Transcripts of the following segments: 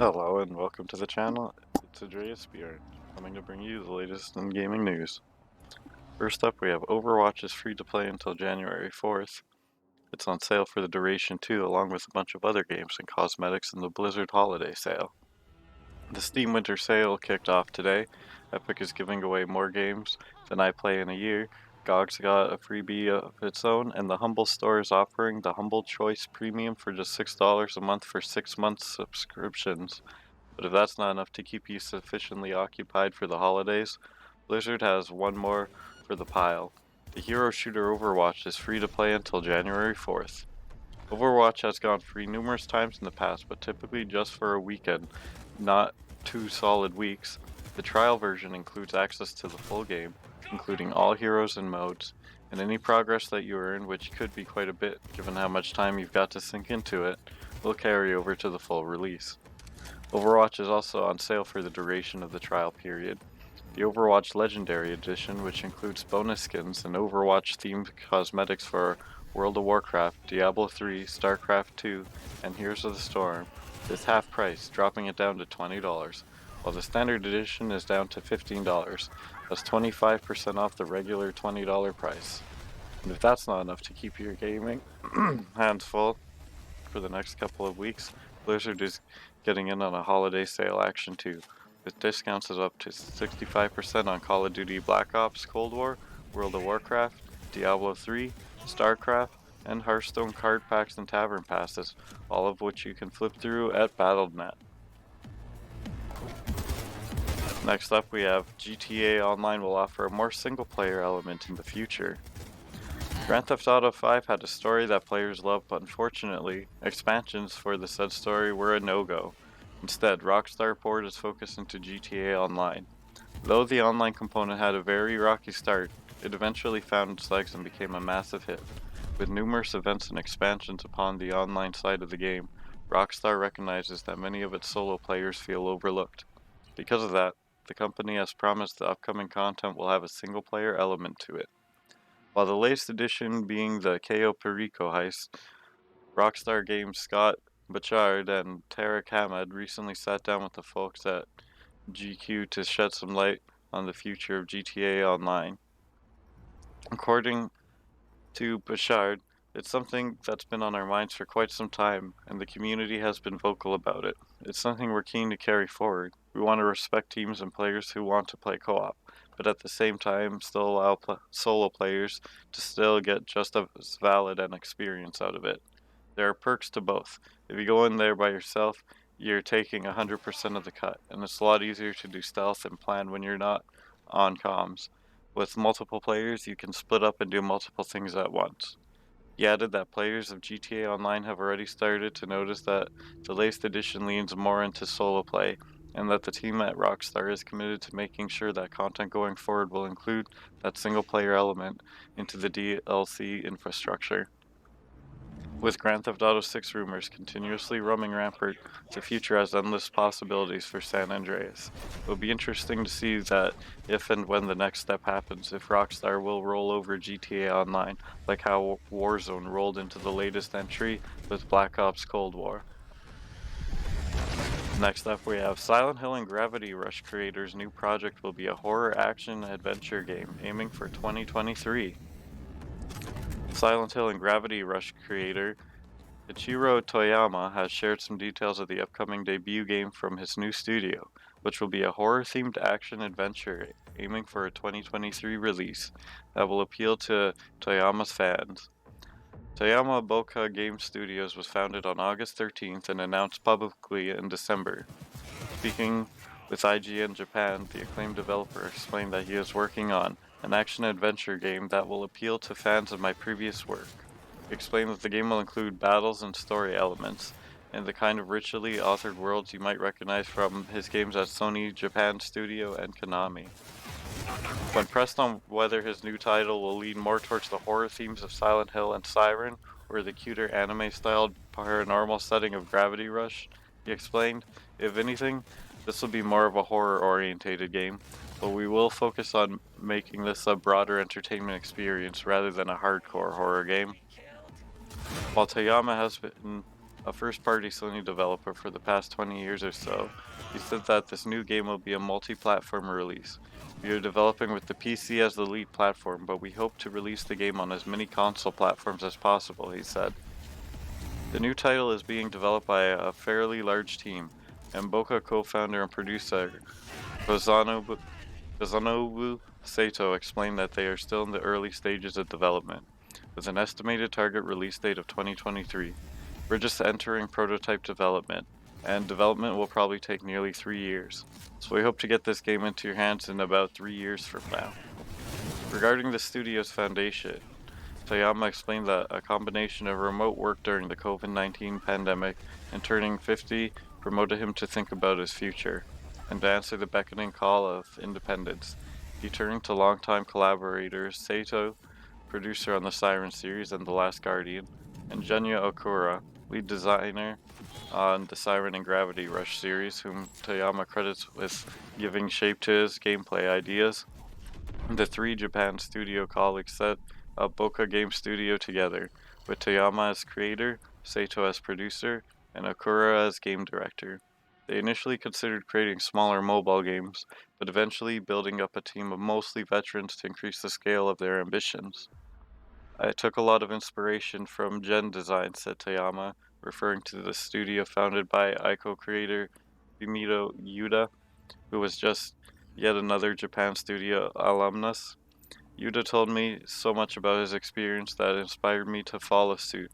Hello and welcome to the channel. It's Andreas Bjorn, coming to bring you the latest in gaming news. First up, we have Overwatch is free to play until January 4th. It's on sale for the duration too, along with a bunch of other games and cosmetics in the Blizzard holiday sale. The Steam Winter Sale kicked off today. Epic is giving away more games than I play in a year. GOG's got a freebie of its own, and the Humble Store is offering the Humble Choice Premium for just $6 a month for 6 months subscriptions. But if that's not enough to keep you sufficiently occupied for the holidays, Blizzard has one more for the pile. The hero shooter Overwatch is free to play until January 4th. Overwatch has gone free numerous times in the past, but typically just for a weekend, not 2 solid weeks. The trial version includes access to the full game, including all heroes and modes, and any progress that you earn, which could be quite a bit given how much time you've got to sink into it, will carry over to the full release. Overwatch is also on sale for the duration of the trial period. The Overwatch Legendary Edition, which includes bonus skins and Overwatch-themed cosmetics for World of Warcraft, Diablo 3, StarCraft 2, and Heroes of the Storm, is half price, dropping it down to $20, while the Standard Edition is down to $15. That's 25% off the regular $20 price. And if that's not enough to keep your gaming hands full for the next couple of weeks, Blizzard is getting in on a holiday sale action too, with discounts of up to 65% on Call of Duty Black Ops Cold War, World of Warcraft, Diablo 3, StarCraft, and Hearthstone card packs and tavern passes, all of which you can flip through at Battle.net. Next up, we have GTA Online will offer a more single-player element in the future. Grand Theft Auto 5 had a story that players loved, but unfortunately, expansions for the said story were a no-go. Instead, Rockstar poured its focus into GTA Online. Though the online component had a very rocky start, it eventually found its legs and became a massive hit. With numerous events and expansions upon the online side of the game, Rockstar recognizes that many of its solo players feel overlooked. Because of that, the company has promised the upcoming content will have a single-player element to it. While the latest addition being the Cayo Perico heist, Rockstar Games' Scott Bouchard and Tarek Hamad recently sat down with the folks at GQ to shed some light on the future of GTA Online. According to Bouchard, it's something that's been on our minds for quite some time, and the community has been vocal about it. It's something we're keen to carry forward. We want to respect teams and players who want to play co-op, but at the same time still allow solo players to still get just as valid an experience out of it. There are perks to both. If you go in there by yourself, you're taking 100% of the cut, and it's a lot easier to do stealth and plan when you're not on comms. With multiple players, you can split up and do multiple things at once. He added that players of GTA Online have already started to notice that the latest edition leans more into solo play, and that the team at Rockstar is committed to making sure that content going forward will include that single player element into the DLC infrastructure. With Grand Theft Auto 6 rumors continuously roaming rampant, the future has endless possibilities for San Andreas. It will be interesting to see that if and when the next step happens, if Rockstar will roll over GTA Online, like how Warzone rolled into the latest entry with Black Ops Cold War. Next up, we have Silent Hill and Gravity Rush creators' new project will be a horror action adventure game aiming for 2023. Silent Hill and Gravity Rush creator Ichiro Toyama has shared some details of the upcoming debut game from his new studio, which will be a horror-themed action-adventure aiming for a 2023 release that will appeal to Toyama's fans. Toyama Boca Game Studios was founded on August 13th and announced publicly in December. Speaking with IGN Japan, the acclaimed developer explained that he is working on an action-adventure game that will appeal to fans of my previous work. He explained that the game will include battles and story elements, and the kind of richly authored worlds you might recognize from his games at Sony Japan Studio and Konami. When pressed on whether his new title will lean more towards the horror themes of Silent Hill and Siren, or the cuter anime-styled paranormal setting of Gravity Rush, he explained, "If anything, this will be more of a horror-orientated game, but we will focus on making this a broader entertainment experience rather than a hardcore horror game." While Toyama has been a first-party Sony developer for the past 20 years or so. He said that this new game will be a multi-platform release. We are developing with the PC as the lead platform, but we hope to release the game on as many console platforms as possible, he said. The new title is being developed by a fairly large team, and Boca co-founder and producer Kazanobu Sato explained that they are still in the early stages of development, with an estimated target release date of 2023. We're just entering prototype development, and development will probably take nearly 3 years. So we hope to get this game into your hands in about 3 years from now. Regarding the studio's foundation, Toyama explained that a combination of remote work during the COVID-19 pandemic and turning 50 promoted him to think about his future and to answer the beckoning call of independence. He turned to longtime collaborators Sato, producer on the Siren series and The Last Guardian, and Junya Okura, lead designer on the Siren and Gravity Rush series, whom Toyama credits with giving shape to his gameplay ideas. The three Japan studio colleagues set up Boca Game Studio together, with Toyama as creator, Sato as producer, and Okura as game director. They initially considered creating smaller mobile games, but eventually building up a team of mostly veterans to increase the scale of their ambitions. I took a lot of inspiration from Gen Design, said Toyama, referring to the studio founded by Ico creator Fumito Yuda, who was just yet another Japan studio alumnus. Yuda told me so much about his experience that inspired me to follow suit.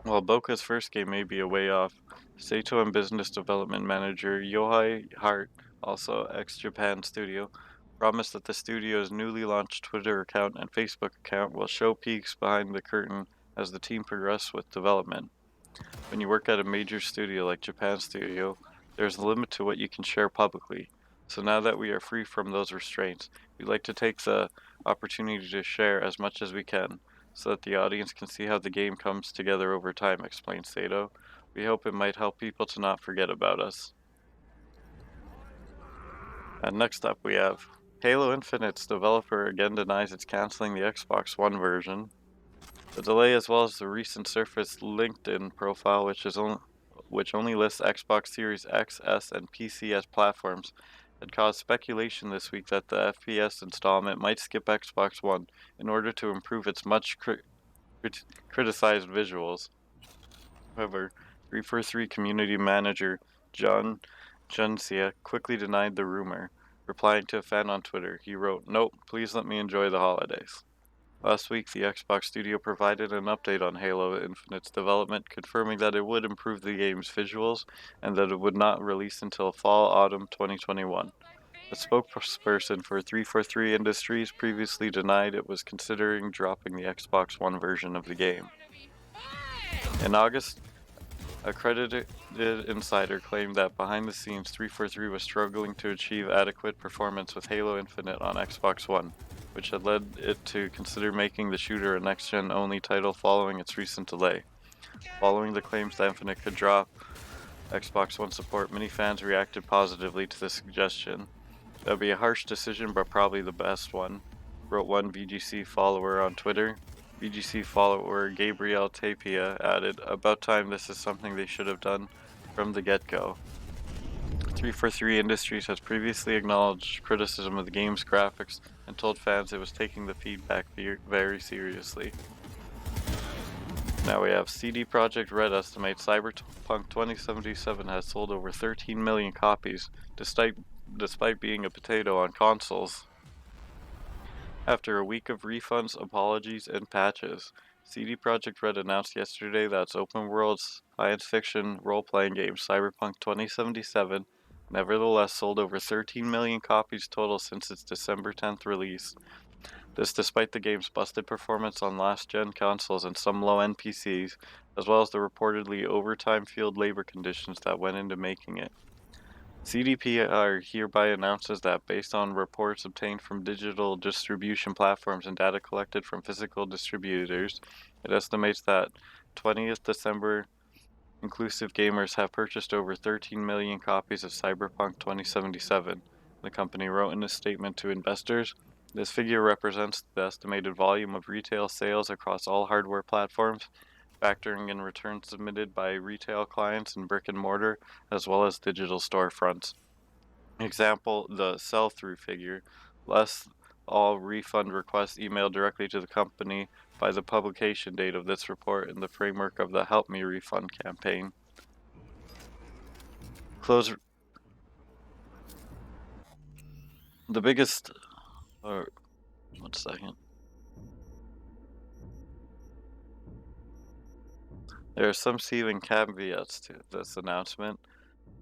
While Boca's first game may be a way off, Sato and business development manager Yohei Hart, also ex-Japan studio, promised that the studio's newly launched Twitter account and Facebook account will show peeks behind the curtain as the team progresses with development. When you work at a major studio like Japan Studio, there's a limit to what you can share publicly. So now that we are free from those restraints, we'd like to take the opportunity to share as much as we can, so that the audience can see how the game comes together over time, explained Sato. We hope it might help people to not forget about us. And next up we have Halo Infinite's developer again denies it's canceling the Xbox One version. The delay, as well as the recent Surface LinkedIn profile, which only lists Xbox Series X, S, and PC as platforms, had caused speculation this week that the FPS installment might skip Xbox One in order to improve its much criticized visuals. However, 343 community manager John Junsia quickly denied the rumor. Replying to a fan on Twitter, he wrote, "Nope, please let me enjoy the holidays." Last week, the Xbox studio provided an update on Halo Infinite's development, confirming that it would improve the game's visuals and that it would not release until fall/autumn 2021. A spokesperson for 343 Industries previously denied it was considering dropping the Xbox One version of the game. In August, a credited insider claimed that behind the scenes, 343 was struggling to achieve adequate performance with Halo Infinite on Xbox One, which had led it to consider making the shooter a next-gen only title following its recent delay. Following the claims that Infinite could drop Xbox One support, many fans reacted positively to the suggestion. That would be a harsh decision, but probably the best one, wrote one VGC follower on Twitter. VGC follower Gabriel Tapia added, "About time, this is something they should have done from the get-go." 343 Industries has previously acknowledged criticism of the game's graphics and told fans it was taking the feedback very seriously. Now we have CD Projekt Red estimates Cyberpunk 2077 has sold over 13 million copies, despite being a potato on consoles. After a week of refunds, apologies, and patches, CD Projekt Red announced yesterday that its open-world science-fiction role-playing game Cyberpunk 2077 nevertheless sold over 13 million copies total since its December 10th release. This despite the game's busted performance on last-gen consoles and some low-end PCs, as well as the reportedly overtime field labor conditions that went into making it. CDPR hereby announces that based on reports obtained from digital distribution platforms and data collected from physical distributors, it estimates that 20th December inclusive gamers have purchased over 13 million copies of Cyberpunk 2077, the company wrote in a statement to investors. This figure represents the estimated volume of retail sales across all hardware platforms factoring in returns submitted by retail clients and brick and mortar, as well as digital storefronts. Example, the sell-through figure, less all refund requests emailed directly to the company by the publication date of this report in the framework of the Help Me Refund campaign. Close the biggest, or 1 second. There are some seething caveats to this announcement.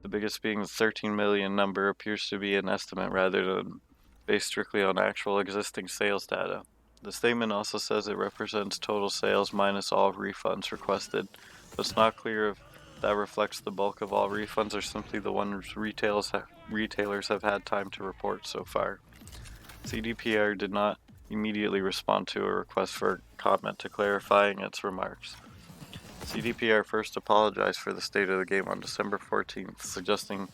The biggest being the 13 million number appears to be an estimate rather than based strictly on actual existing sales data. The statement also says it represents total sales minus all refunds requested, but it's not clear if that reflects the bulk of all refunds or simply the ones retailers have had time to report so far. CDPR did not immediately respond to a request for comment to clarifying its remarks. CDPR first apologized for the state of the game on December 14th, suggesting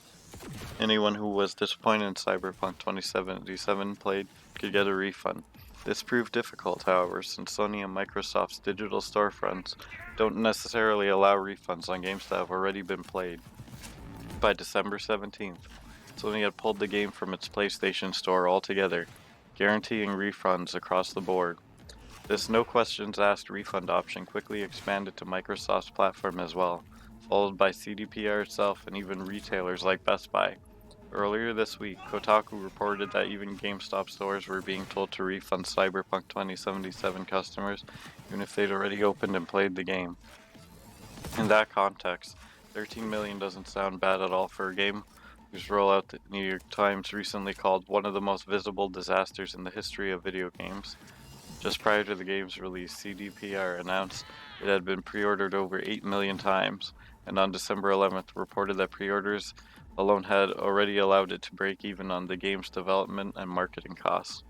anyone who was disappointed in Cyberpunk 2077 played could get a refund. This proved difficult, however, since Sony and Microsoft's digital storefronts don't necessarily allow refunds on games that have already been played. By December 17th, Sony had pulled the game from its PlayStation Store altogether, guaranteeing refunds across the board. This no questions asked refund option quickly expanded to Microsoft's platform as well, followed by CDPR itself and even retailers like Best Buy. Earlier this week, Kotaku reported that even GameStop stores were being told to refund Cyberpunk 2077 customers even if they'd already opened and played the game. In that context, 13 million doesn't sound bad at all for a game whose rollout the New York Times recently called one of the most visible disasters in the history of video games. Just prior to the game's release, CDPR announced it had been pre-ordered over 8 million times, and on December 11th reported that pre-orders alone had already allowed it to break even on the game's development and marketing costs.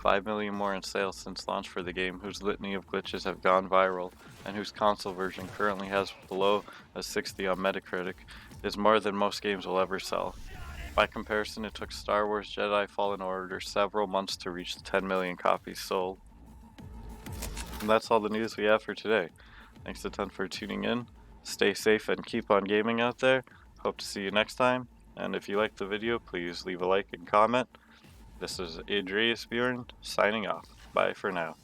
5 million more in sales since launch for the game, whose litany of glitches have gone viral, and whose console version currently has below a 60 on Metacritic, is more than most games will ever sell. By comparison, it took Star Wars Jedi Fallen Order several months to reach the 10 million copies sold. And that's all the news we have for today. Thanks a ton for tuning in. Stay safe and keep on gaming out there. Hope to see you next time. And if you liked the video, please leave a like and comment. This is Adrius Bjorn signing off. Bye for now.